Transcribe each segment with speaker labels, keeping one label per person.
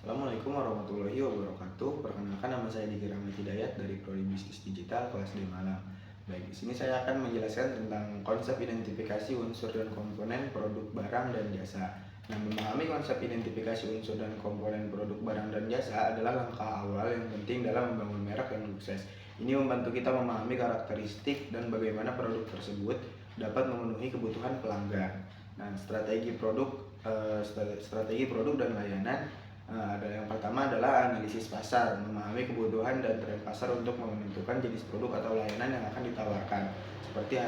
Speaker 1: Assalamualaikum warahmatullahi wabarakatuh. Perkenalkan, nama saya Diki Rahmat Hidayat dari Prodi Bisnis Digital kelas D Malang. Baik, di sini saya akan menjelaskan tentang konsep identifikasi unsur dan komponen produk barang dan jasa. Nah, memahami konsep identifikasi unsur dan komponen produk barang dan jasa adalah langkah awal yang penting dalam membangun merek yang sukses. Ini membantu kita memahami karakteristik dan bagaimana produk tersebut dapat memenuhi kebutuhan pelanggan. Nah, strategi produk dan layanan. Ada yang pertama adalah analisis pasar, memahami kebutuhan dan tren pasar untuk menentukan jenis produk atau layanan yang akan ditawarkan. Seperti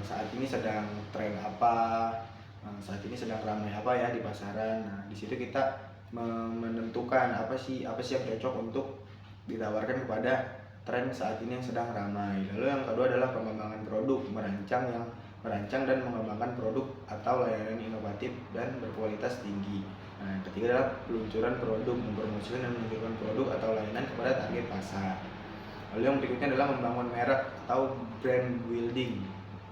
Speaker 1: saat ini sedang tren apa, saat ini sedang ramai apa ya di pasaran. Nah, di situ kita menentukan apa sih yang cocok untuk ditawarkan kepada tren saat ini yang sedang ramai. Lalu yang kedua adalah pengembangan produk, merancang dan mengembangkan produk atau layanan inovatif dan berkualitas tinggi. Nah, yang ketiga adalah peluncuran produk, mempromosikan dan menunjukkan produk atau layanan kepada target pasar. Lalu yang berikutnya adalah membangun merek atau brand building.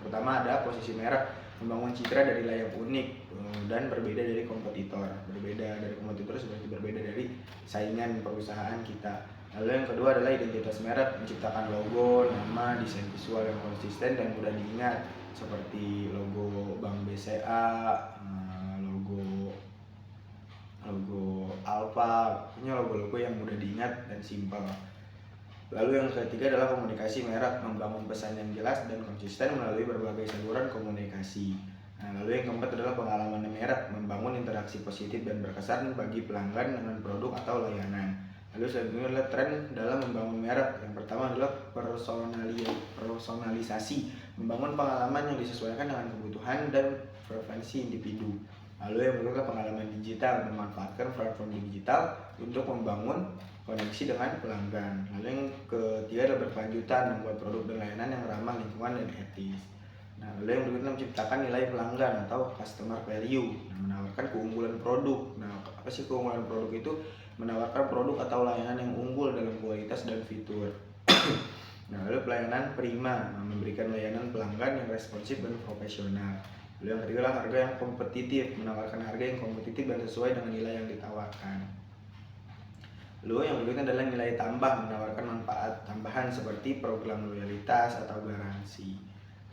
Speaker 1: Pertama ada posisi merek, membangun citra dari layak unik dan berbeda dari kompetitor. Berbeda dari kompetitor seperti berbeda dari saingan perusahaan kita. Lalu yang kedua adalah identitas merek, menciptakan logo, nama, desain visual yang konsisten dan mudah diingat, seperti logo Bank BCA, logo Alfa, punya logo-logo yang mudah diingat dan simpel. Lalu yang ketiga adalah komunikasi merek, membangun pesan yang jelas dan konsisten melalui berbagai saluran komunikasi. Nah, lalu yang keempat adalah pengalaman merek, membangun interaksi positif dan berkesan bagi pelanggan dengan produk atau layanan. Lalu selanjutnya adalah tren dalam membangun merek. Yang pertama adalah personalisasi, membangun pengalaman yang disesuaikan dengan kebutuhan dan preferensi individu. Lalu yang berikutnya pengalaman digital, memanfaatkan platform digital untuk membangun koneksi dengan pelanggan. Lalu yang ketiga adalah berkelanjutan, membuat produk dan layanan yang ramah lingkungan dan etis. Nah, lalu yang berikutnya menciptakan nilai pelanggan atau customer value. Nah, menawarkan keunggulan produk. Nah, apa sih keunggulan produk itu? Menawarkan produk atau layanan yang unggul dalam kualitas dan fitur. Nah, lalu pelayanan prima, memberikan layanan pelanggan yang responsif dan profesional. Lalu yang ketiga adalah harga yang kompetitif, menawarkan harga yang kompetitif dan sesuai dengan nilai yang ditawarkan. Lalu yang berikutnya adalah nilai tambah, menawarkan manfaat tambahan seperti program loyalitas atau garansi.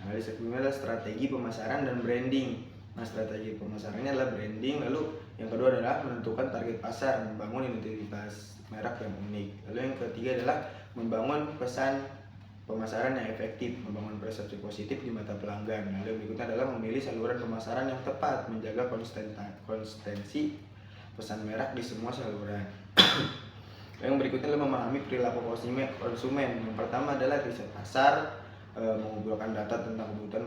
Speaker 1: Nah, lalu sebelumnya adalah strategi pemasaran dan branding. Nah, strategi pemasarannya adalah branding. Lalu yang kedua adalah menentukan target pasar, membangun identitas merek yang unik. Lalu yang ketiga adalah membangun pesan pemasaran yang efektif, membangun persepsi positif di mata pelanggan. Lalu berikutnya adalah memilih saluran pemasaran yang tepat, menjaga konsistensi pesan merek di semua saluran. Yang berikutnya adalah memahami perilaku konsumen. Yang pertama adalah riset pasar, mengumpulkan data tentang kebutuhan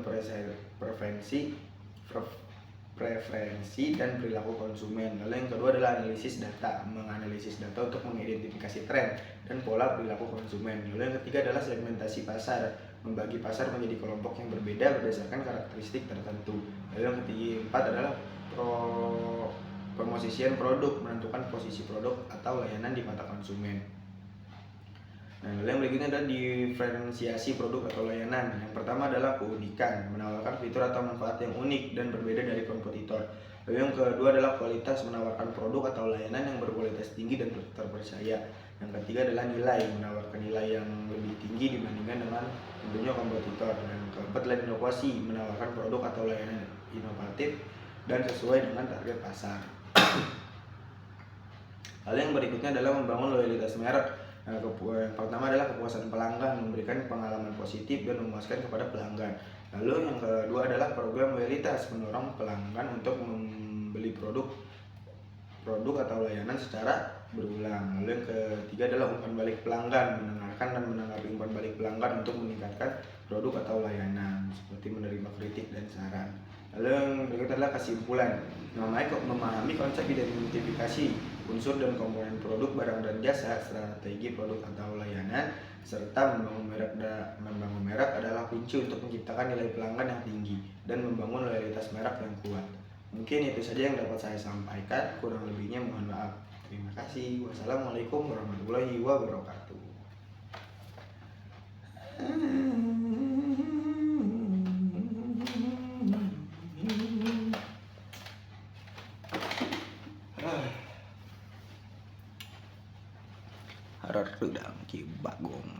Speaker 1: preferensi dan perilaku konsumen. Lalu yang kedua adalah analisis data, menganalisis data untuk mengidentifikasi tren dan pola perilaku konsumen. Lalu yang ketiga adalah segmentasi pasar, membagi pasar menjadi kelompok yang berbeda berdasarkan karakteristik tertentu. Lalu yang keempat adalah pemosisian produk, menentukan posisi produk atau layanan di mata konsumen. Nah, lalu yang berikutnya adalah diferensiasi produk atau layanan. Yang pertama adalah keunikan, menawarkan fitur atau manfaat yang unik dan berbeda dari kompetitor. Lalu yang kedua adalah kualitas, menawarkan produk atau layanan yang berkualitas tinggi dan terpercaya. Yang ketiga adalah nilai, menawarkan nilai yang lebih tinggi dibandingkan dengan tentunya kompetitor. Dan yang keempat adalah inovasi, menawarkan produk atau layanan inovatif dan sesuai dengan target pasar. Lalu yang berikutnya adalah membangun loyalitas merek. Nah, yang pertama adalah kepuasan pelanggan, memberikan pengalaman positif dan memuaskan kepada pelanggan. Lalu yang kedua adalah program loyalitas, mendorong pelanggan untuk membeli produk atau layanan secara berulang. Lalu yang ketiga adalah umpan balik pelanggan, mendengarkan dan menanggapi umpan balik pelanggan untuk meningkatkan produk atau layanan, seperti menerima kritik dan saran. Lalu yang berikutnya adalah kesimpulan, memahami konsep identifikasi unsur dan komponen produk barang dan jasa, strategi produk atau layanan, serta membangun merek adalah kunci untuk menciptakan nilai pelanggan yang tinggi dan membangun loyalitas merek yang kuat. Mungkin itu saja yang dapat saya sampaikan, kurang lebihnya mohon maaf. Terima kasih. Wassalamualaikum warahmatullahi wabarakatuh. Harus redang ki bagong.